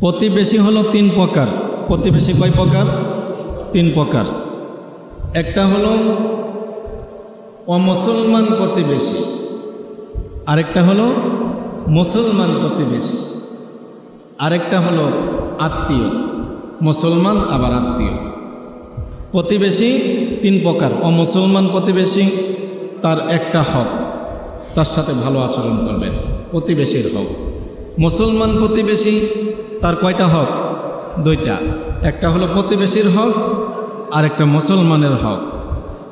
প্রতিবেশী হলো তিন প্রকার। প্রতিবেশী কয় প্রকার? তিন প্রকার। একটা হলো অমুসলমান প্রতিবেশী, আরেকটা হলো মুসলমান প্রতিবেশী, আরেকটা হলো আত্মীয়। মুসলমান আবার আত্মীয়। প্রতিবেশী তিন প্রকার। অমুসলমান প্রতিবেশী, তার একটা হক, তার সাথে ভালো আচরণ করবেন, প্রতিবেশীর হক। মুসলমান প্রতিবেশী, তার কয়টা হক? দুইটা। একটা হলো প্রতিবেশীর হক, আরেকটা মুসলমানের হক।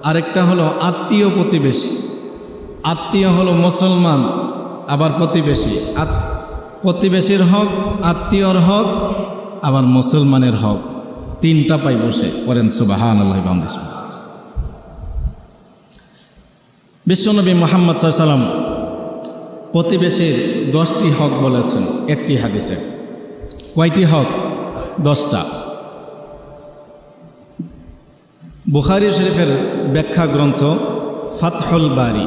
আরেকটা হলো আত্মীয় প্রতিবেশী। আত্মীয় হলো মুসলমান আবার প্রতিবেশী। প্রতিবেশীর হক, আত্মীয়র হক, আবার মুসলমানের হক। তিনটা পাই বসে করেন সুবহানাল্লাহ। বিশ্বনবী মুহাম্মদ সাল্লাল্লাহু আলাইহি ওয়াসাল্লাম প্রতিবেশীর 10টি হক বলেছেন একটি হাদিসে। কয়টি হক? 10টা। বুখারী শরীফের ব্যাখ্যা গ্রন্থ ফাতহুল বারী,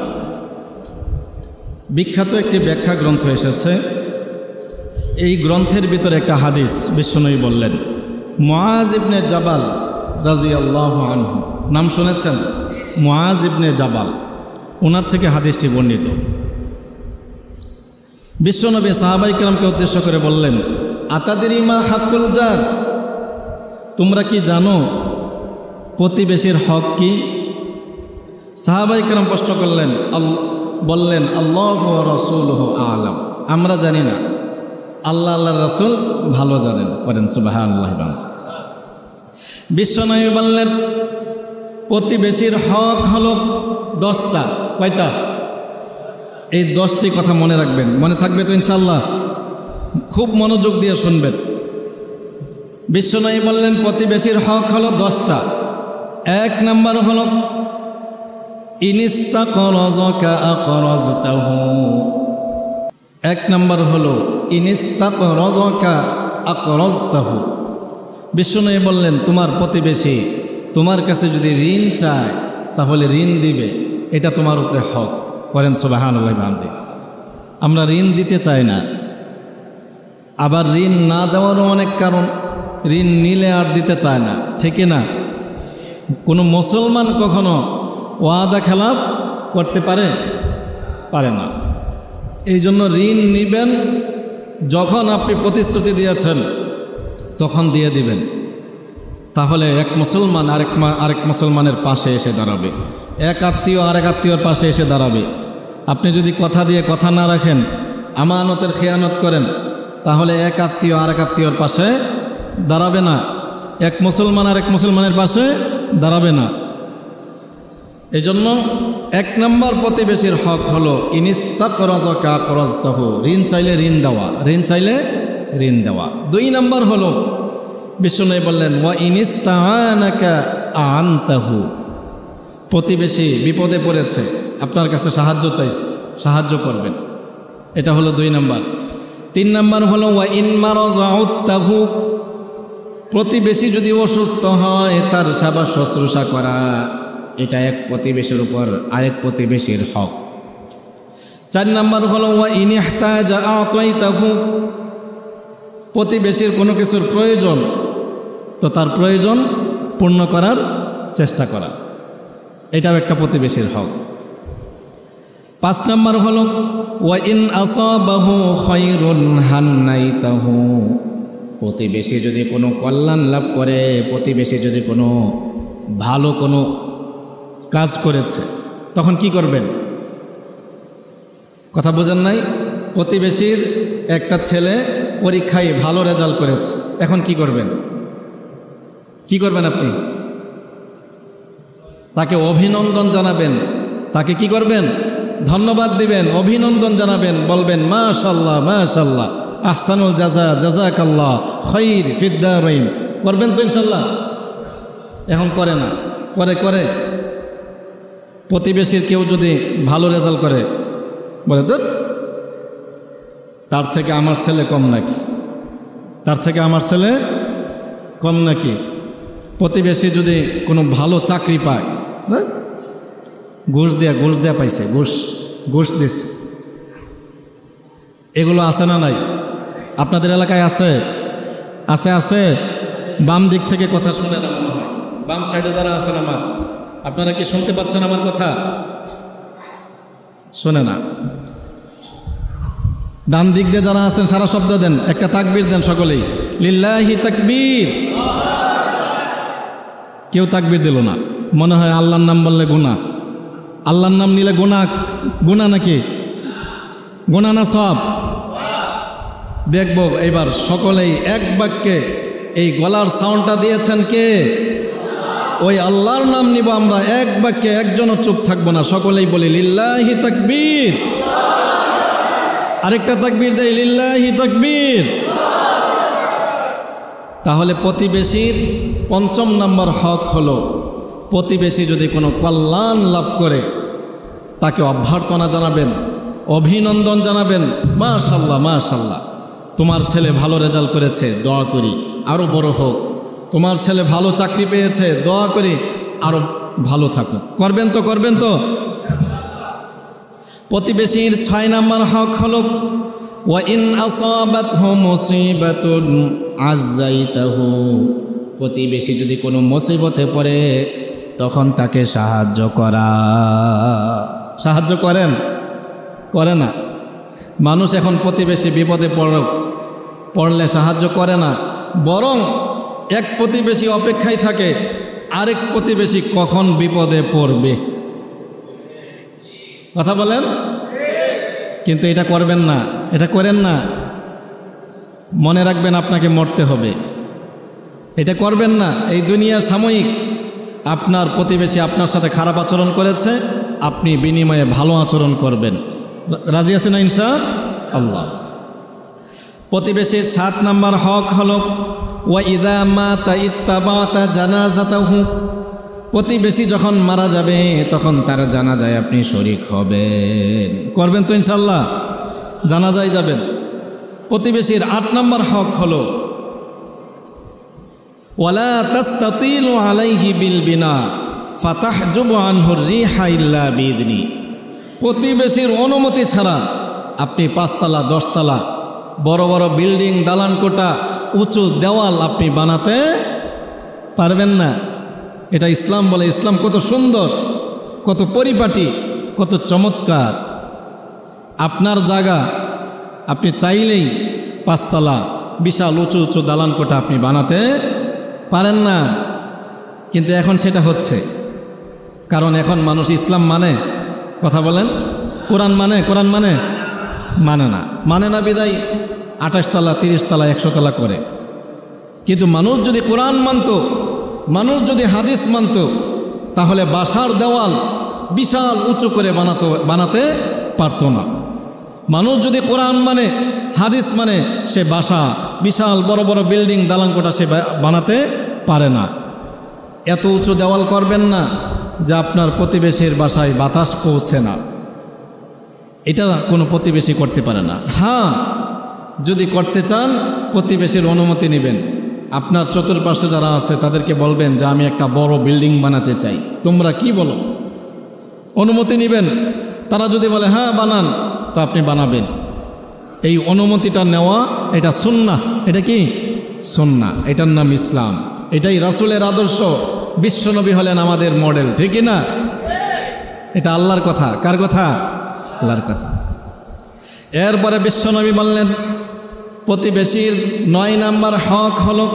বিখ্যাত একটি ব্যাখ্যা গ্রন্থ এসেছে। এই গ্রন্থের ভিতরে একটা হাদিস বিশ্বনবী বললেন, মুআজ ইবনে জাবাল রাদিয়াল্লাহু আনহু, নাম শুনেছেন? মুআজ ইবনে জাবাল, ওনার থেকে হাদিসটি বর্ণিত। বিশ্বনবী সাহাবায়ে কেরামকে উদ্দেশ্য করে বললেন, আতাদরি মা হাক্কুল জার, তোমরা কি জানো প্রতিবেশীর হক কি? সাহাবায়ে কেরাম প্রশ্ন করলেন, বললেন আল্লাহু ওয়া রাসূলুহু আ'লাম, আমরা জানি না, আল্লাহ আল্লাহর রাসূল ভালো জানেন। করেন সুবহানাল্লাহ। বিশ্বনবী বললেন প্রতিবেশীর হক হলো 10টা। কয়টা? এই 10টি কথা মনে রাখবেন। মনে থাকবে তো ইনশাআল্লাহ? খুব মনোযোগ দিয়ে শুনবেন। বিশ্বনবী বললেন প্রতিবেশীর হক হলো 10টা। 1 নাম্বার হলো ইনিস্তাকরাজাকা আকরাজতাহু। 1 নাম্বার হলো ইনিস্তাকরাজাকা আকরাজতাহু। বিশ্বনবী বললেন তোমার প্রতিবেশী তোমার কাছে যদি ঋণ চায় তাহলে ঋণ দিবে, এটা তোমার উপরে হক। করেন সুবহানাল্লাহ। আমরা ঋণ দিতে চাই না, আবার ঋণ না দেওয়ারও অনেক কারণ। ঋণ নিলে আর দিতে চায় না, ঠিক না? কোনো মুসলমান কখনো ওয়াদা খেলাপ করতে পারে না। এই জন্য ঋণ নিবেন, যখন আপনি প্রতিশ্রুতি দিয়েছেন তখন দিয়ে দিবেন। তাহলে এক মুসলমান আরেক মুসলমানের পাশে এসে দাঁড়াবে, এক আত্মীয় আরেক আত্মীয়র পাশে এসে দাঁড়াবে। আপনি যদি কথা দিয়ে কথা না রাখেন, আমানতের খেয়ানত করেন, তাহলে এক আত্মীয় আরেক আত্মীয়র পাশে দাঁড়াবে না, এক মুসলমান আরেক মুসলমানের পাশে দাঁড়াবে না। এই জন্য 1 নম্বর প্রতিবেশীর হক হলো ইনিস্তাকরাজাকা আকরাজতাহু, ঋণ চাইলে ঋণ দেওয়া, ঋণ চাইলে ঋণ দেওয়া। 2 নম্বর হলো বিশ্বনবী বললেন ওয়া ইনিস্তাআনাকা আনতাহু, প্রতিবেশী বিপদে পড়েছে, আপনার কাছে সাহায্য চাইছে, সাহায্য করবেন, এটা হলো 2 নম্বর। 3 নম্বর হলো ওয়া ইন মারাযাউতাহু, প্রতিবেশী যদি অসুস্থ হয় তার সেবা শুশ্রূষা করা, এটা এক প্রতিবেশীর উপর আরেক প্রতিবেশীর হক। 4 নম্বর হলো ওয়া ইন ইহতাজা আতাইতাহু, প্রতিবেশীর কোনো কিছুর প্রয়োজন তো তার প্রয়োজন পূর্ণ করার চেষ্টা করা, এটাও একটা প্রতিবেশীর হক। 5 নম্বর হলো ওয়া ইন আসাবাহু খায়রুন হান্নাইতাহু, প্রতিবেশী যদি কোনো কল্যাণ লাভ করে, প্রতিবেশী যদি কোনো ভালো কোনো কাজ করেছে, তখন কি করবেন? কথা বোঝেন নাই? প্রতিবেশীর একটা ছেলে পরীক্ষায় ভালো রেজাল্ট করেছে, এখন কি করবেন? কি করবেন আপনি? তাকে অভিনন্দন জানাবেন, তাকে কি করবেন? ধন্যবাদ দিবেন, অভিনন্দন জানাবেন, বলবেন মাশাআল্লাহ মাশাআল্লাহ, আহসানুল জাযা জাযাকাল্লাহ খায়র ফিদ দারাইন। করবেন তো ইনশাআল্লাহ? এখন করে না, করে প্রতিবেশীর কেউ যদি ভালো রেজাল্ট করে বলে ধুর, তার থেকে আমার ছেলে কম নাকি, তার থেকে আমার ছেলে কম নাকি। প্রতিবেশী যদি কোনো ভালো চাকরি পায়, ঘুষ দেয়া পাইছে, ঘুষ দিস, এগুলো আছে না নাই? আপনাদের এলাকায় আছে? আছে আছে? বাম দিক থেকে কথা শুনে না মনে হয়, বাম সাইডে যারা আছেন আমার, আপনারা কি শুনতে পাচ্ছেন আমার কথা? শোনে না। ডান দিক দিয়ে যারা আছেন সারা শব্দ দেন, একটা তাকবীর দেন সকলেই, লিল্লাহি তাকবীর। কেউ তাকবীর দিল না, মনে হয় আল্লাহর নাম বললে গুনাহ। আল্লাহর নাম নিলে গুনাহ নাকি? গুনাহ না সব? দেখব এবার সকলেই এক বাক্যে এই গলার সাউন্ডটা দিয়েছেন কে? ওই আল্লাহর নাম নিব আমরা এক বাক্যে, একজনও চুপ থাকবো না, সকলেই বলি লিল্লাহি তাকবীর। আরেকটা তাকবীর দেই, লিল্লাহি তাকবীর। তাহলে প্রতিবেশীর পঞ্চম নম্বর হক হলো, প্রতিবেশী যদি কোনো কল্যাণ লাভ করে তাকে অভ্যর্থনা জানাবেন, অভিনন্দন জানাবেন, মাশাআল্লাহ মাশাআল্লাহ, তোমার ছেলে ভালো রেজাল্ট করেছে, দোয়া করি আরও বড় হোক। তোমার ছেলে ভালো চাকরি পেয়েছে, দোয়া করি আরও ভালো থাকুক। করবেন তো? করবেন তো? প্রতিবেশীর 6 নম্বর হক হলো, ওয়া ইন আসাবাতহু মুসিবাতুন আযাইতাহু, প্রতিবেশী যদি কোনো মুসিবতে পড়ে তখন তাকে সাহায্য করা। সাহায্য করেন? করে না। মানুষ এখন প্রতিবেশী বিপদে পড়লে সাহায্য করে না, বরং এক প্রতিবেশী অপেক্ষায় থাকে আরেক প্রতিবেশী কখন বিপদে পড়বে। কথা বলেন? কিন্তু এটা করবেন না, এটা করেন না। মনে রাখবেন আপনাকে মরতে হবে, এটা করবেন না। এই দুনিয়া সাময়িক। আপনার প্রতিবেশী আপনার সাথে খারাপ আচরণ করেছে, আপনি বিনিময়ে ভালো আচরণ করবেন। রাজি আছেন না ইনশাআল্লাহ? প্রতিবেশীর 7 নম্বর হক হলো, ওয়া ইযা মাতা ইত্তাবাতা জানাজাতাহু, প্রতিবেশী যখন মারা যাবে তখন তার জানাজায় আপনি শরীক হবেন। করবেন তো ইনশাআল্লাহ? জানাজায় যাবেন। প্রতিবেশীর 8 নম্বর হক হলো, ওয়ালা তাস্তাতিলু আলাইহি বিল বিনা ফাতাহজুবু আনহু রিহা ইল্লা বিইذনি, প্রতিবেশীর অনুমতি ছাড়া আপনি 5 তলা 10 তলা বড় বড় বিল্ডিং, দালান কোঠা, উঁচু দেওয়াল আপনি বানাতে পারবেন না। এটা ইসলাম বলে। ইসলাম কত সুন্দর, কত পরিপাটি, কত চমৎকার। আপনার জায়গা আপনি চাইলেই 5 তলা বিশাল উঁচু উঁচু দালান কোঠা আপনি বানাতে পারেন না, কিন্তু এখন সেটা হচ্ছে। কারণ এখন মানুষ ইসলাম মানে, কথা বলেন, কোরআন মানে, কোরআন মানে মানে না বিদায় 28 তলা 30 তলা 100 তলা করে। কিন্তু মানুষ যদি কোরআন মানত, মানুষ যদি হাদিস মানত, তাহলে বাসার দেওয়াল বিশাল উঁচু করে বানাতে পারত না। মানুষ যদি কোরআন মানে, হাদিস মানে, সে বাসা বিশাল বড় বড় বিল্ডিং, দালান কোঠা সে বানাতে পারে না। এত উঁচু দেওয়াল করবেন না যে আপনার প্রতিবেশীর বাসায় বাতাস পৌঁছে না। এটা কোনো প্রতিবেশী করতে পারে না। হ্যাঁ, যদি করতে চান প্রতিবেশীর অনুমতি নেবেন। আপনার চতুর্পাশে যারা আছে তাদেরকে বলবেন যে আমি একটা বড় বিল্ডিং বানাতে চাই, তোমরা কি বলো? অনুমতি নেবেন। তারা যদি বলে হ্যাঁ বানান, তো আপনি বানাবেন। এই অনুমতিটা নেওয়া, এটা সুন্নাহ। এটা কি সুন্নাহ? এটার নাম ইসলাম। এটাই রাসূলের আদর্শ। বিশ্বনবী হলেন আমাদের মডেল, ঠিক না? এটা আল্লাহর কথা। কার কথা? আল্লাহর কথা। এরপরে বিশ্বনবী বললেন, প্রতিবেশীর 9 নম্বর হক হলো,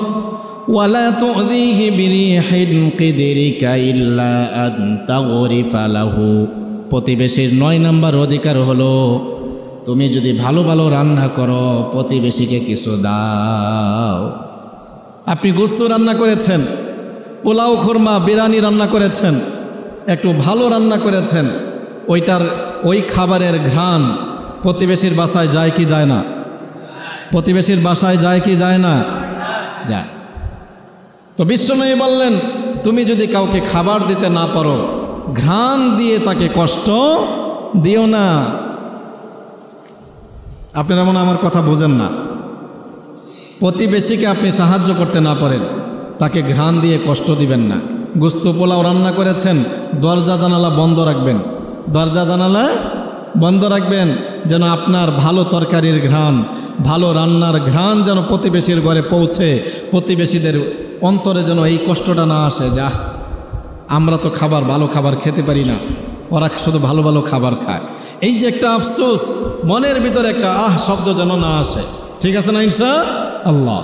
ওয়ালা তুযিহি বিরিহিন কিদরিকা ইল্লা আন তাগরিফা লাহু, প্রতিবেশীর 9 নম্বর অধিকার হলো, তুমি যদি ভালো ভালো রান্না করো প্রতিবেশীকে কিছু দাও। আপনি গোশত রান্না করেছেন, পোলাও, খুরমা, বিরিয়ানি রান্না করেছেন, একটু ভালো রান্না করেছেন, ওই খাবারের ঘ্রাণ প্রতিবেশীর বাসায় যায় কি যায় না? প্রতিবেশীর বাসায় যায় কি যায় না? যায়। তো বিশ্বনবী বললেন, তুমি যদি কাউকে খাবার দিতে না পারো, ঘ্রাণ দিয়ে তাকে কষ্ট দিও না। আপনারা মনে আমার কথা বোঝেন না। প্রতিবেশীকে আপনি সাহায্য করতে না পারেন, তাকে ঘ্রাণ দিয়ে কষ্ট দিবেন না। গোশত পোলাও রান্না করেছেন, দরজা জানালা বন্ধ রাখবেন, দরজা জানালা বন্ধ রাখবেন, যেন আপনার ভালো তরকারির ঘ্রাণ, ভালো রান্নার ঘ্রাণ যেন প্রতিবেশীর ঘরে পৌঁছে, প্রতিবেশীদের অন্তরে যেন এই কষ্টটা না আসে, যা আমরা তো ভালো খাবার খেতে পারি না, ওরা শুধু ভালো ভালো খাবার খায়। এই যে একটা আফসোস, মনের ভিতরে একটা শব্দ যেন না আসে। ঠিক আছে না ইনশাআল্লাহ?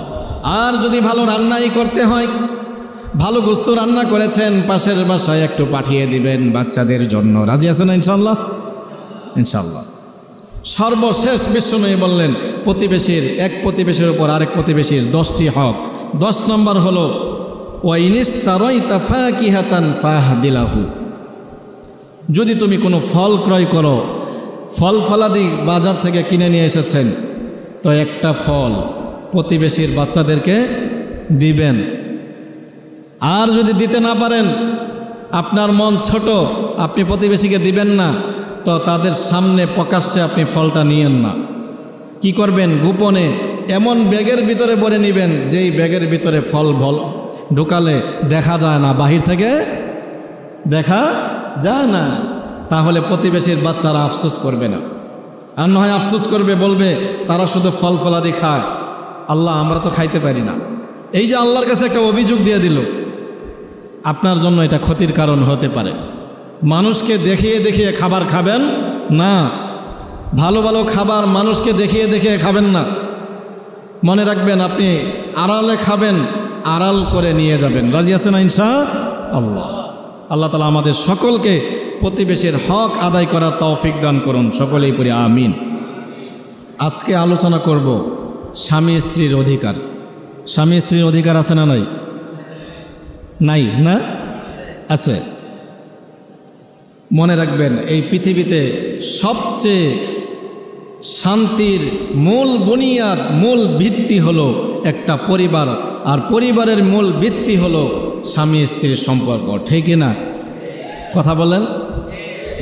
আর যদি ভালো রান্নাই করতে হয়, ভালো গোস্ত রান্না করেছেন, পাশের বাসায় একটু পাঠিয়ে দিবেন বাচ্চাদের জন্য। রাজি আছেন না ইনশাআল্লাহ? ইনশাআল্লাহ। সর্বশেষ বিশ্বনবী বললেন এক প্রতিবেশীর উপর আরেক প্রতিবেশীর 10টি হক। 10 নম্বর হলো ওয়াইনিস্তারাইতা ফাকিহাতান ফাহদিলাহু। যদি তুমি কোনো ফল ক্রয় করো, ফলাদি বাজার থেকে কিনে নিয়ে এসেছেন, তো একটা ফল প্রতিবেশীর বাচ্চাদেরকে দিবেন। আর যদি দিতে না পারেন, আপনার মন ছোট, আপনি প্রতিবেশীকে দিবেন না, তো তাদের সামনে প্রকাশ্যে আপনি ফলটা নিয়েন না। কি করবেন? গোপনে এমন ব্যাগের ভিতরে ভরে নেবেন যেই ব্যাগের ভিতরে ফল ঢুকালে দেখা যায় না, বাহির থেকে দেখা যায় না। তাহলে প্রতিবেশীর বাচ্চারা আফসোস করবে না, আর নয় আফসোস করবে, বলবে তারা শুধু ফলাদি খায়, আল্লাহ আমরা তো খাইতে পারি না। এই যে আল্লাহর কাছে একটা অভিযোগ দিয়ে দিল, আপনার জন্য এটা ক্ষতির কারণ হতে পারে। মানুষকে দেখিয়ে খাবার খাবেন না, ভালো ভালো খাবার মানুষকে দেখিয়ে খাবেন না। মনে রাখবেন, আপনি আড়ালে খাবেন, আড়াল করে নিয়ে যাবেন। রাজি আছেন না ইনশাআল্লাহ? আল্লাহ তাআলা আমাদের সকলকে প্রতিবেশীর হক আদায় করার তৌফিক দান করুন, সকলেই পড়ি আমিন। আজকে আলোচনা করব স্বামী স্ত্রীর অধিকার। স্বামী স্ত্রীর অধিকার আছে না নাই? নাই না? আছে। মনে রাখবেন, এই পৃথিবীতে সবচেয়ে শান্তির মূল বুনিয়াদ, মূল ভিত্তি হলো একটা পরিবার, আর পরিবারের মূল ভিত্তি হলো স্বামী স্ত্রীর সম্পর্ক। ঠিক না? কথা বলেন।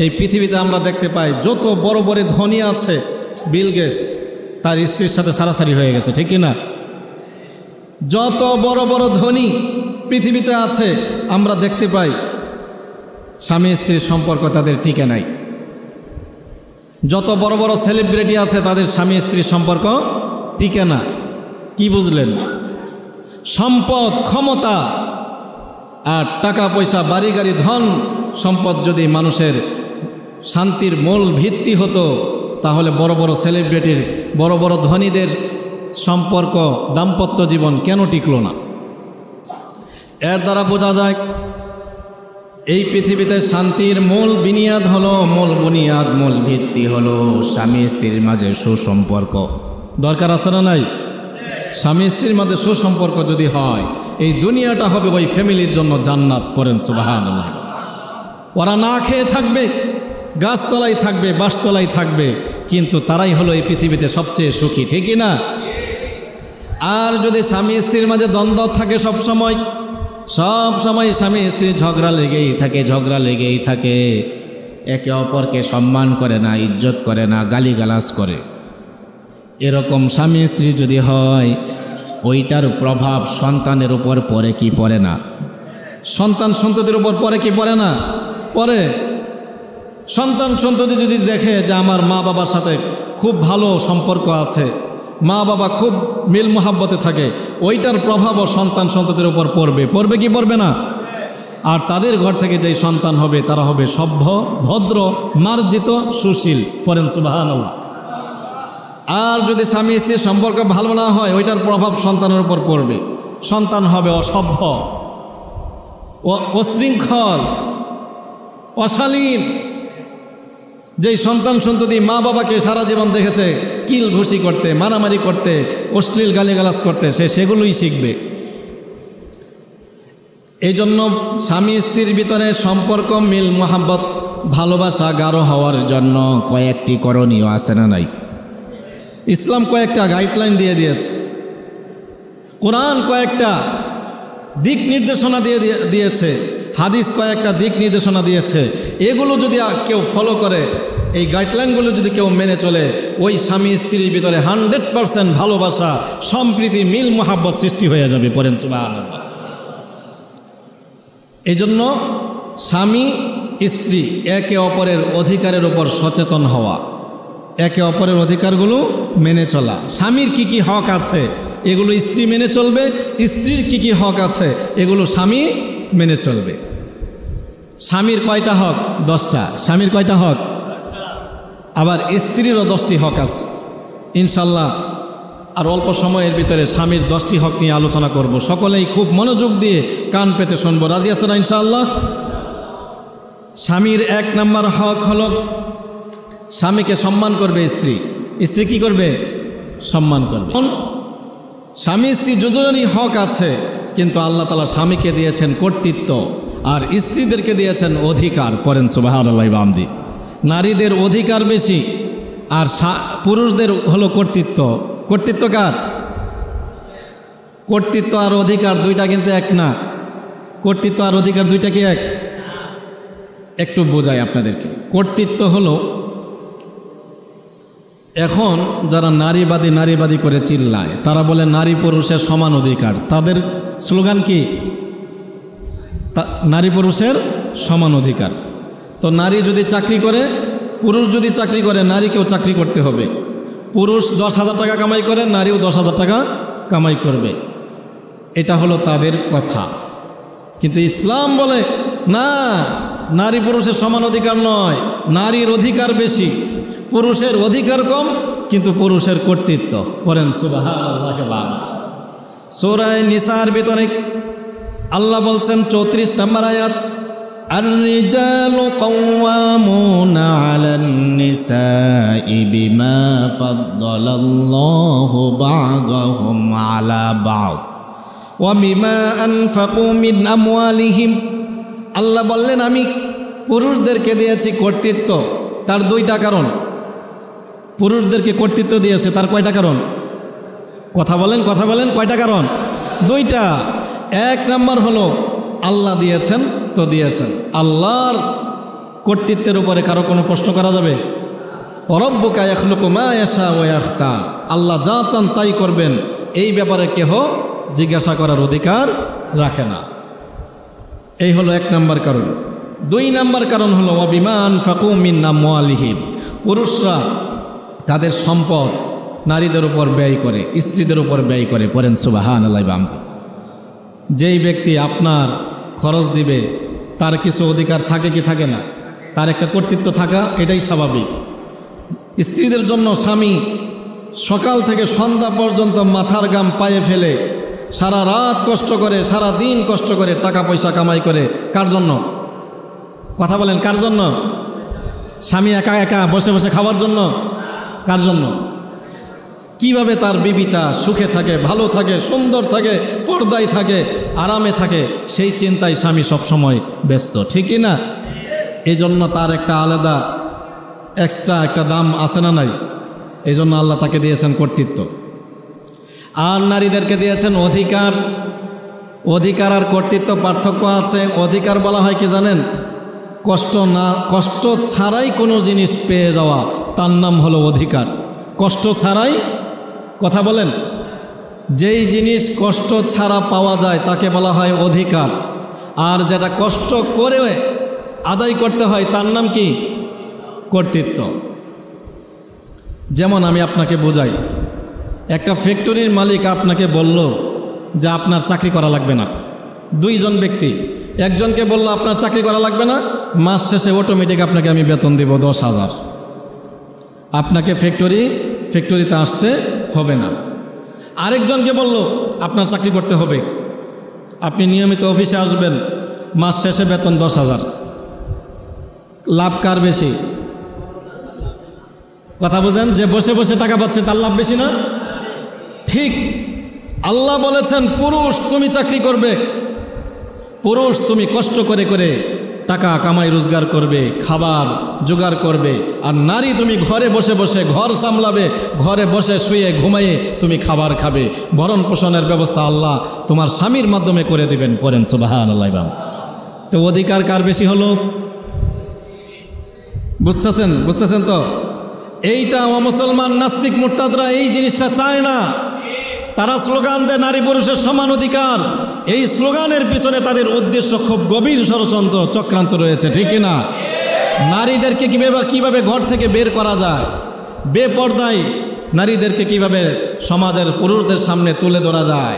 এই পৃথিবীতে আমরা দেখতে পাই যত বড় বড় ধনী আছে, বিল গেটস তার স্ত্রীর সাথে সারাসারি হয়ে গেছে। ঠিক না? যত বড় বড় ধনী পৃথিবীতে আছে, আমরা দেখতে পাই স্বামী স্ত্রীর সম্পর্ক তাদের টিকে নাই। যত বড় বড় সেলিব্রিটি আছে, তাদের স্বামী স্ত্রীর সম্পর্ক টিকে না। কি বুঝলেন? সম্পদ, ক্ষমতা আর টাকা পয়সা, বাড়ি গাড়ি, ধন সম্পদ যদি মানুষের শান্তির মূল ভিত্তি হতো, তাহলে বড় বড় সেলিব্রিটির, বড় বড় ধনীদের সম্পর্ক, দাম্পত্য জীবন কেন টিকলো না? এর দ্বারা বোঝা যায় এই পৃথিবীতে শান্তির মূল বুনিয়াদ হলো, মূল ভিত্তি হলো স্বামী স্ত্রীর মাঝে সুসম্পর্ক। দরকার আছে না নাই? স্বামী স্ত্রীর মাঝে সুসম্পর্ক যদি হয়, এই দুনিয়াটা হবে ওই ফ্যামিলির জন্য জান্নাত। পড়েন সুবহানাল্লাহ। ওরা না খেয়ে থাকবে, গাছতলায় থাকবে, বাঁশতলায় থাকবে, কিন্তু তারাই হলো এই পৃথিবীতে সবচেয়ে সুখী। ঠিকই না? আর যদি স্বামী স্ত্রীর মাঝে দ্বন্দ্ব থাকে, সব সময় স্বামী স্ত্রী ঝগড়া লেগেই থাকে, একে অপরকে সম্মান করে না, ইজ্জত করে না, গালিগালাজ করে, এরকম স্বামী স্ত্রী যদি হয়, ওইটার প্রভাব সন্তানের উপর পড়ে কি পড়ে না? সন্তান সন্ততির উপর পড়ে কি পড়ে না? পড়ে। সন্তান সন্ততি যদি দেখে যে আমার মা বাবার সাথে খুব ভালো সম্পর্ক আছে, মা বাবা খুব মিল মোহাব্বতে থাকে, ওইটার প্রভাবও সন্তান সন্ততির উপর পড়বে কি পড়বে না? আর তাদের ঘর থেকে যেই সন্তান হবে, তারা হবে সভ্য, ভদ্র, মার্জিত, সুশীল। পড়েন সুবহানাল্লাহ। আর যদি স্বামী স্ত্রীর সম্পর্ক ভালো না হয়, ওইটার প্রভাব সন্তানের উপর পড়বে। সন্তান হবে অসভ্য, অশৃঙ্খল, অশালীন। যেই সন্তান সন্ততি মা বাবাকে সারা জীবন দেখেছে কিল ঘুষি করতে, মারামারি করতে, অশ্লীল গালিগালাজ করতে, সেগুলোই শিখবে। এই জন্য স্বামী স্ত্রীর ভিতরে সম্পর্ক, মিল মোহাব্বত, ভালোবাসা গাঢ় হওয়ার জন্য কয়েকটি করণীয় আছে না নাই? ইসলাম কয়েকটা গাইডলাইন দিয়ে দিয়েছে, কোরআন কয়েকটা দিক নির্দেশনা দিয়েছে, হাদিস কয়েকটা দিক নির্দেশনা দিয়েছে। এগুলো যদি কেউ ফলো করে, এই গাইডলাইনগুলো যদি কেউ মেনে চলে, ওই স্বামী স্ত্রীর ভিতরে 100% ভালোবাসা, সম্প্রীতি, মিল মোহাব্বত সৃষ্টি হয়ে যাবে। পড়েন সুবহানাল্লাহ। এই জন্য স্বামী স্ত্রী একে অপরের অধিকারের উপর সচেতন হওয়া, একে অপরের অধিকারগুলো মেনে চলা। স্বামীর কি কি হক আছে এগুলো স্ত্রী মেনে চলবে, স্ত্রীর কি কি হক আছে এগুলো স্বামী মেনে চলবে। স্বামীর কয়টা হক? 10টা। স্বামীর কয়টা হক? আবার স্ত্রীরও 10টি হক আছে। ইনশাল্লাহ আর অল্প সময়ের ভিতরে স্বামীর 10টি হক নিয়ে আলোচনা করব। সকলেই খুব মনোযোগ দিয়ে কান পেতে শুনবো। রাজি আছেন ইনশাআল্লাহ? স্বামীর 1 নম্বর হক হলো স্বামীকে সম্মান করবে স্ত্রী। স্ত্রী কি করবে? সম্মান করবে। স্বামী স্ত্রী দুজনেরই হক আছে, কিন্তু আল্লাহ তাআলা স্বামীকে দিয়েছেন কর্তৃত্ব আর স্ত্রীদেরকে দিয়েছেন অধিকার। পড়েন সুবহানাল্লাহি ওয়া বিহামদি। নারীদের অধিকার বেশি আর পুরুষদের হলো কর্তৃত্ব। কর্তৃত্ব কার? কর্তৃত্ব আর অধিকার দুইটা কিন্তু এক না। কর্তৃত্ব আর অধিকার দুইটা কি এক? একটু বোঝাই আপনাদেরকে। কর্তৃত্ব হলো, এখন যারা নারীবাদী করে চিল্লায় তারা বলে নারী পুরুষের সমান অধিকার। তাদের স্লোগান কি? নারী পুরুষের সমান অধিকার। তো নারী যদি চাকরি করে, পুরুষ যদি চাকরি করে, নারীকেও চাকরি করতে হবে। পুরুষ 10,000 টাকা কামাই করে, নারীও 10,000 টাকা কামাই করবে। এটা হলো তাদের কথা। কিন্তু ইসলাম বলে না, নারী পুরুষের সমান অধিকার নয়, নারীর অধিকার বেশি, পুরুষের অধিকার কম, কিন্তু পুরুষের কর্তৃত্ব। করেন সুবহানাল্লাহ। সূরা নিসার ভিতরে আল্লাহ বলছেন 34 নম্বর আয়াত, আর-রিজালু কাওয়ামুনা আলান নিসাই বিমা ফাদ্দালাল্লাহু বা'দাহুম আলা বা'দ ওয়া বিমা আনফাকু মিন আমওয়ালিহিম। আল্লাহ বললেন আমি পুরুষদেরকে দিয়েছি কর্তৃত্ব। তার 2টা কারণ। পুরুষদেরকে কর্তৃত্ব দিয়েছে, তার কয়টা কারণ? কথা বলেন কয়টা কারণ? 2টা। 1 নম্বর হলো আল্লাহ দিয়েছেন তো দিয়েছেন। আল্লাহর কর্তৃত্বের উপরে কারো কোনো প্রশ্ন করা যাবে? রব্বুকা ইয়াখলুকু মা ইয়াশা ওয়া ইয়াখতার। আল্লাহ যা চান তাই করবেন, এই ব্যাপারে কেহ জিজ্ঞাসা করার অধিকার রাখে না। এই হলো 1 নম্বর কারণ। 2 নম্বর কারণ হলো ওয়া বিমা আনফাকু মিন আমওয়ালিহিম। পুরুষরা তাদের সম্পদ নারীদের উপর ব্যয় করে, স্ত্রীদের উপর ব্যয় করে। পড়েন সুবহানাল্লাহি ওয়া বিহামদিহি। যেই ব্যক্তি আপনার খরচ দিবে তার কিছু অধিকার থাকে কি থাকে না? তার একটা কর্তৃত্ব থাকা এটাই স্বাভাবিক। স্ত্রীদের জন্য স্বামী সকাল থেকে সন্ধ্যা পর্যন্ত মাথার ঘাম পায়ে ফেলে সারা রাত কষ্ট করে, সারা দিন কষ্ট করে, টাকা পয়সা কামাই করে। কার জন্য? কথা বলেন, কার জন্য? স্বামী একা একা বসে বসে খাওয়ার জন্য? কার জন্য? কিভাবে তার বিবিটা সুখে থাকে, ভালো থাকে, সুন্দর থাকে, পর্দায় থাকে, আরামে থাকে, সেই চিন্তায় স্বামী সবসময় ব্যস্ত, ঠিকই না? এই জন্য তার একটা আলাদা এক্সট্রা একটা দাম আছে না নাই? এই জন্য আল্লাহ তাকে দিয়েছেন কর্তৃত্ব। আর নারীদেরকে দিয়েছেন অধিকার। অধিকার আর কর্তৃত্ব পার্থক্য আছে। অধিকার বলা হয় কি জানেন? কষ্ট ছাড়াই কোনো জিনিস পেয়ে যাওয়া, তার নাম হলো অধিকার। কষ্ট ছাড়াই, কথা বলেন, যেই জিনিস কষ্ট ছাড়া পাওয়া যায় তাকে বলা হয় অধিকার। আর যেটা কষ্ট করে আদায় করতে হয় তার নাম কি? কর্তৃত্ব। যেমন আমি আপনাকে বোঝাই, একটা ফ্যাক্টরির মালিক আপনাকে বলল যে আপনার চাকরি করা লাগবে না। 2 জন ব্যক্তি, একজনকে বলল আপনার চাকরি করা লাগবে না, মাস শেষে অটোমেটিক আপনাকে আমি বেতন দেব 10,000। আপনাকে ফ্যাক্টরিতে আসতে হবে না। আরেকজনকে বলল আপনার চাকরি করতে হবে, আপনি নিয়মিত অফিসে আসবেন, মাস শেষে বেতন 10,000। লাভ কার বেশি? কথা বোঝেন? যে বসে বসে টাকা পাচ্ছে তার লাভ বেশি না? ঠিক আল্লাহ বলেছেন পুরুষ তুমি চাকরি করবে, পুরুষ তুমি কষ্ট করে করে টাকা কামাই রোজগার করবে, খাবার জোগাড় করবে। আর নারী তুমি ঘরে বসে বসে ঘর সামলাবে, ঘরে বসে শুয়ে ঘুমাইয়ে তুমি খাবার খাবে। ভরণ পোষণের ব্যবস্থা আল্লাহ তোমার স্বামীর মাধ্যমে করে দিবেন। পড়েন সুবহানাল্লাহ। তো অধিকার কার বেশি হলো? বুঝতেছেন তো? এইটা মুসলমান নাস্তিক মুরতাদরা এই জিনিসটা চায় না। তারা স্লোগান দেয় নারী পুরুষের সমান অধিকার। এই স্লোগানের পিছনে তাদের উদ্দেশ্য খুব গভীর ষড়যন্ত্র চক্রান্ত রয়েছে, ঠিক না? নারীদেরকে কিভাবে ঘর থেকে বের করা যায়, বেপর্দায় নারীদেরকে কিভাবে সমাজের পুরুষদের সামনে তুলে ধরা যায়,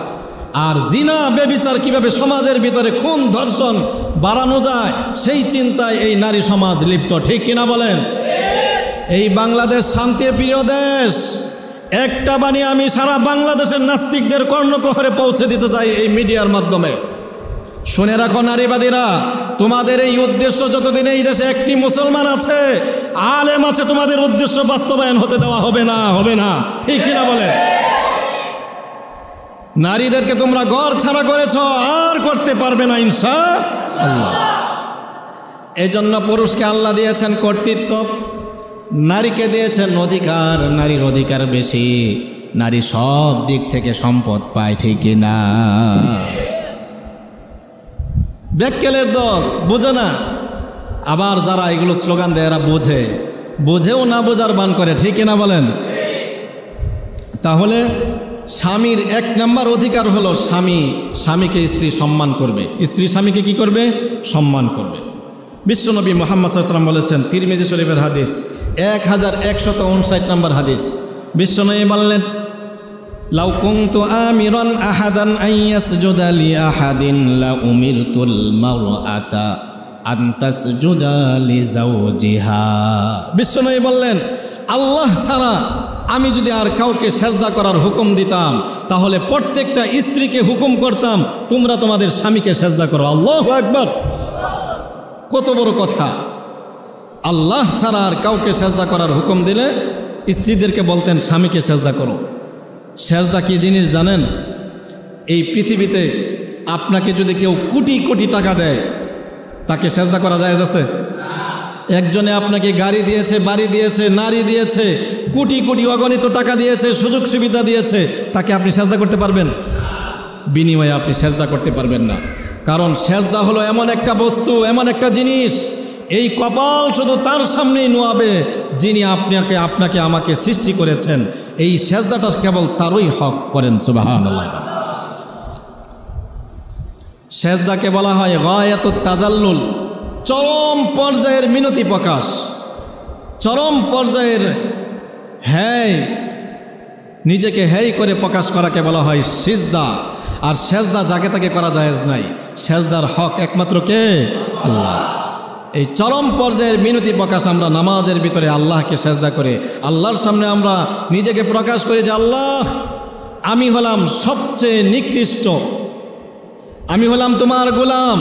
আর জিনা বেবিচার কিভাবে সমাজের ভিতরে খুন ধর্ষণ বাড়ানো যায়, সেই চিন্তায় এই নারী সমাজ লিপ্ত। ঠিক কিনা বলেন? এই বাংলাদেশ শান্তির প্রিয় দেশ। একটা বাণী আমি সারা বাংলাদেশের নাস্তিকদের কর্ণকুহরে পৌঁছে দিতে চাই এই মিডিয়ার মাধ্যমে। শুনে রাখো নারীবাদীরা, তোমাদের এই উদ্দেশ্য যতদিন এই দেশে একটি মুসলমান আছে, আলেম আছে, তোমাদের উদ্দেশ্য বাস্তবায়ন হতে দেওয়া হবে না, হবে না। ঠিক কিনা বলে? নারীদেরকে তোমরা ঘর ছাড়া করেছ, আর করতে পারবে না ইনশাআল্লাহ। এই জন্য পুরুষকে আল্লাহ দিয়েছেন কর্তৃত্ব, নারীকে দিয়েছেন অধিকার। নারীর অধিকার বেশি, নারী সব দিক থেকে সম্পদ পায়। ঠিক কিনা? ব্যাককেলের দল বোঝে না, আবার যারা এগুলো স্লোগান দেয় এরা বোঝে, বোঝেও না বোঝার বান করে। ঠিক কিনা বলেন? তাহলে স্বামীর এক নম্বর অধিকার হলো স্বামীকে স্ত্রী সম্মান করবে, স্ত্রী স্বামীকে কি করবে? সম্মান করবে। বিশ্বনবী মুহাম্মদ সাল্লাল্লাহু আলাইহি ওয়াসাল্লাম বলেছেন, তিরমিজি শরীফের হাদিস 1159 নম্বর হাদিস, বিশ্বনবী বললেন, লাউ কুনতু আমিরান আহাদান আন ইয়াসজুদা লি আহাদিন লা উমিরতুল মারআতা আন তাসজুদা লি যাওজিহা। বিশ্বনবী বললেন, আল্লাহ ছাড়া আমি যদি আর কাউকে সেজদা করার হুকুম দিতাম, তাহলে প্রত্যেকটা স্ত্রীকে হুকুম করতাম, তোমরা তোমাদের স্বামীকে সেজদা করো। আল্লাহু আকবার! কত বড় কথা! আল্লাহ ছাড়া আর কাউকে সেজদা করার হুকুম দিলে স্ত্রীদেরকে বলতেন স্বামীকে সেজদা করো। সেজদা কি জিনিস জানেন? এই পৃথিবীতে আপনাকে যদি কেউ কোটি কোটি টাকা দেয়, তাকে সেজদা করা জায়েজ আছে? একজনে আপনাকে গাড়ি দিয়েছে, বাড়ি দিয়েছে, নারী দিয়েছে, কোটি কোটি অগণিত টাকা দিয়েছে, সুযোগ সুবিধা দিয়েছে, তাকে আপনি সেজদা করতে পারবেন? বিনিময়ে আপনি সেজদা করতে পারবেন না। কারণ সেজদা হলো এমন একটা বস্তু, এমন একটা জিনিস, এই কপাল শুধু তার সামনেই নোয়াবে যিনি আপনাকে আমাকে সৃষ্টি করেছেন। এই সেজদাটা কেবল তারই হক করেন। সুবহানাল্লাহ। সেজদাকে বলা হয় গায়াতুত তাজাল্লুল, চরম পর্যায়ের মিনতি প্রকাশ, চরম পর্যায়ের নিজেকে হেয় করে প্রকাশ করাকে বলা হয় সিজদা। আর সেজদা যাকে তাকে করা জায়েজ নাই, সেজদার হক একমাত্র কে? আল্লাহ। এই চরম পর্যায়ের মিনতি প্রকাশ আমরা নামাজের ভিতরে আল্লাহকে সেজদা করে আল্লাহর সামনে আমরা নিজেকে প্রকাশ করি যে আল্লাহ, আমি হলাম সবচেয়ে নিকৃষ্ট, আমি হলাম তোমার গোলাম,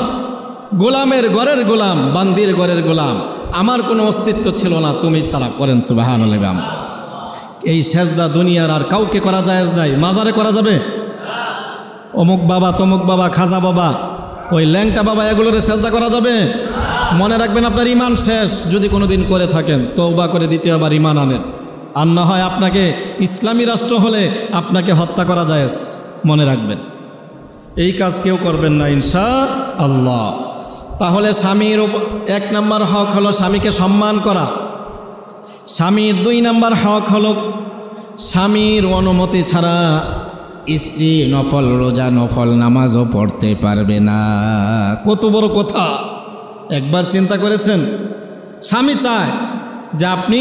গোলামের ঘরের গোলাম, বান্দির ঘরের গোলাম, আমার কোনো অস্তিত্ব ছিল না তুমি ছাড়া। করেন সুবহানাল্লাহ। এই সেজদা দুনিয়ার আর কাউকে করা জায়েজ নাই। মাজারে করা যাবে? অমুক বাবা, তমুক বাবা, খাজা বাবা, ওই ল্যাংটা বাবা, এগুলোরে সেজদা করা যাবে? মনে রাখবেন আপনার ইমান শেষ যদি কোনো দিন করে থাকেন, তওবা করে দ্বিতীয়বার ইমান আনেন। আর না হয় আপনাকে ইসলামী রাষ্ট্র হলে আপনাকে হত্যা করা জায়েজ, মনে রাখবেন। এই কাজ কেউ করবেন না ইনশাআল্লাহ। তাহলে স্বামীর এক নম্বর হক হলো স্বামীকে সম্মান করা। স্বামীর 2 নম্বর হক হলো স্বামীর অনুমতি ছাড়া স্ত্রী নফল রোজা, নফল নামাজও পড়তে পারবে না। কত বড় কথা! একবার চিন্তা করেছেন? স্বামী চায় যে আপনি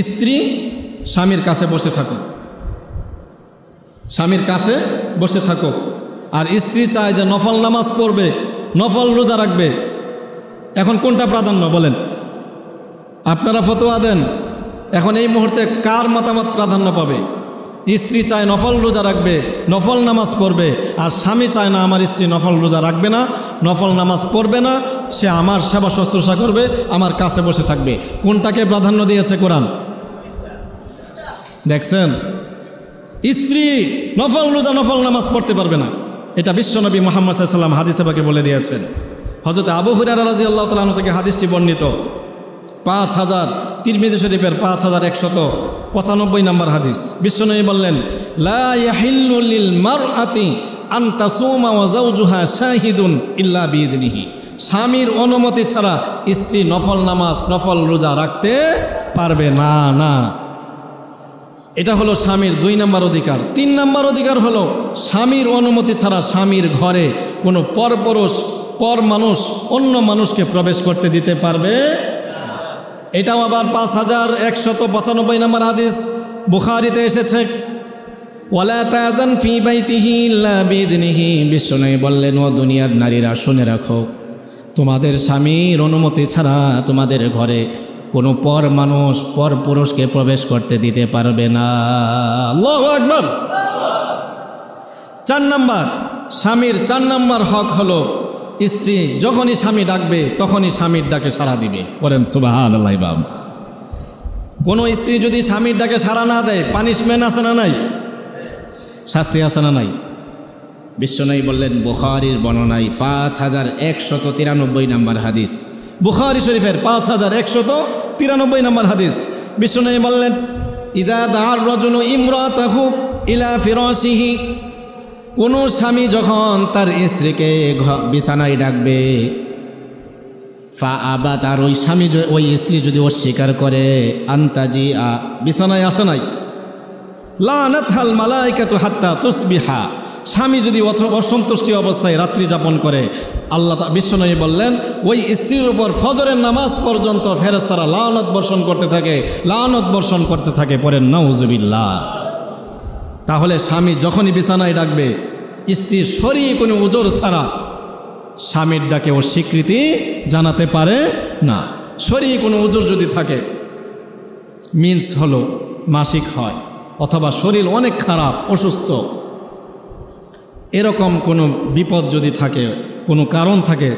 স্ত্রী স্বামীর কাছে বসে থাকুক, স্বামীর কাছে বসে থাকুক, আর স্ত্রী চায় যে নফল নামাজ পড়বে, নফল রোজা রাখবে। এখন কোনটা প্রাধান্য বলেন? আপনারা ফতোয়া দেন, এখন এই মুহূর্তে কার মতামত প্রাধান্য পাবে? স্ত্রী চায় নফল রোজা রাখবে, নফল নামাজ পড়বে, আর স্বামী চায় না আমার স্ত্রী নফল রোজা রাখবে না, নফল নামাজ পড়বে না, সে আমার সেবা শুশ্রূষা করবে, আমার কাছে বসে থাকবে। কোনটাকে প্রাধান্য দিয়েছে কোরআন? দেখছেন? স্ত্রী নফল রোজা, নফল নামাজ পড়তে পারবে না, এটা বিশ্বনবী মুহাম্মদ সাল্লাল্লাহু আলাইহি ওয়াসাল্লাম হাদিসে পাকে বলে দিয়েছেন। হযরত আবু হুরায়রা রাদিয়াল্লাহু তাআলা আনহু থেকে হাদিসটি বর্ণিত, 5000 তিরমিজি শরীফের 5195 নম্বর হাদিস। বিশ্বনবী বললেন, লা ইয়াহিল্লু লিল মারআতি আন তাসুমা ওয়া যাওজুহা শাহিদুন ইল্লা বিইذনিহি। স্বামীর অনুমতি ছাড়া স্ত্রী নফল নামাজ, নফল রোজা রাখতে পারবে না। না, এটা হলো স্বামীর 2 নম্বর অধিকার। 3 নম্বর অধিকার হলো স্বামীর অনুমতি ছাড়া স্বামীর ঘরে কোনো পরপুরুষ, পর মানুষ, অন্য মানুষকে প্রবেশ করতে দিতে পারবে। এটাও আবার 5195 নম্বর হাদিস, বুখারীতে এসেছে। ওয়ালা তাযান ফি বাইতিহি ইল্লা বিইذনিহি, বিশ্বনবী বললেন, ও দুনিয়ার নারীরা শুনে রাখো, তোমাদের স্বামীর অনুমতি ছাড়া তোমাদের ঘরে কোনো পর মানুষ পর পুরুষকে প্রবেশ করতে দিতে পারবে না। আল্লাহু আকবার। 4 নম্বর, স্বামীর 4 নম্বর হক হলো স্ত্রী যখনই স্বামী ডাকবে তখনই স্বামীর ডাকে সাড়া দিবে। বলেন সুবহানাল্লাহ। বাম, কোনো স্ত্রী যদি স্বামীর ডাকে সাড়া না দেয়, পানিশমেন্ট আছে না নাই? শাস্তি আছে না নাই? বিশ্বনবী বললেন বুখারীর বর্ণনায় 5193 নম্বর হাদিস, বুখারী শরীফের 5193 নম্বর হাদিস, বিশ্বনবী বললেন, ইদা দাআর রাজুলু ইমরাতাহু ইলা ফিরাশিহি, কোনো স্বামী যখন তার স্ত্রীকে বিছানায় ডাকবে, ফা আবা, তার ওই স্বামী ওই স্ত্রী যদি অস্বীকার করে, আন্তাজিআ, বিছানায় আসে নাই, লানাতহাল মালাইকাতু হাত্তা তুসবিহা, স্বামী যদি অসন্তুষ্টি অবস্থায় রাত্রি যাপন করে, আল্লাহ বিশ্বনবী বললেন ওই স্ত্রীর উপর ফজরের নামাজ পর্যন্ত ফেরেশতারা লানত বর্ষণ করতে থাকে, লানত বর্ষণ করতে থাকে। পড়েন নাউজুবিল্লাহ। তাহলে স্বামী যখনই বিছানায় ডাকবে, স্ত্রীর শরী কোনো উজর ছাড়া স্বামীর ডাকে ও স্বীকৃতি জানাতে পারে না। শরী কোনো উজর যদি থাকে, মিন্স হলো মাসিক হয় অথবা শরীর অনেক খারাপ, অসুস্থ, এরকম কোনো বিপদ যদি থাকে, কোনো কারণ থাকে,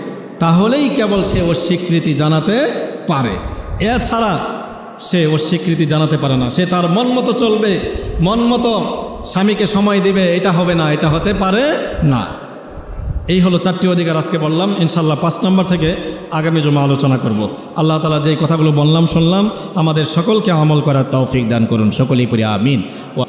তাহলেই কেবল সে অস্বীকৃতি জানাতে পারে। এছাড়া সে অস্বীকৃতি জানাতে পারে না। সে তার মন মতো চলবে, মন মতো স্বামীকে সময় দিবে, এটা হবে না, এটা হতে পারে না। এই হলো 4টি অধিকার আজকে বললাম। ইনশাল্লাহ 5 নম্বর থেকে আগামী জুমা আলোচনা করব। আল্লাহ তাআলা যেই কথাগুলো বললাম শুনলাম, আমাদের সকলকে আমল করার তৌফিক দান করুন। সকলেই পড়ি আমিন।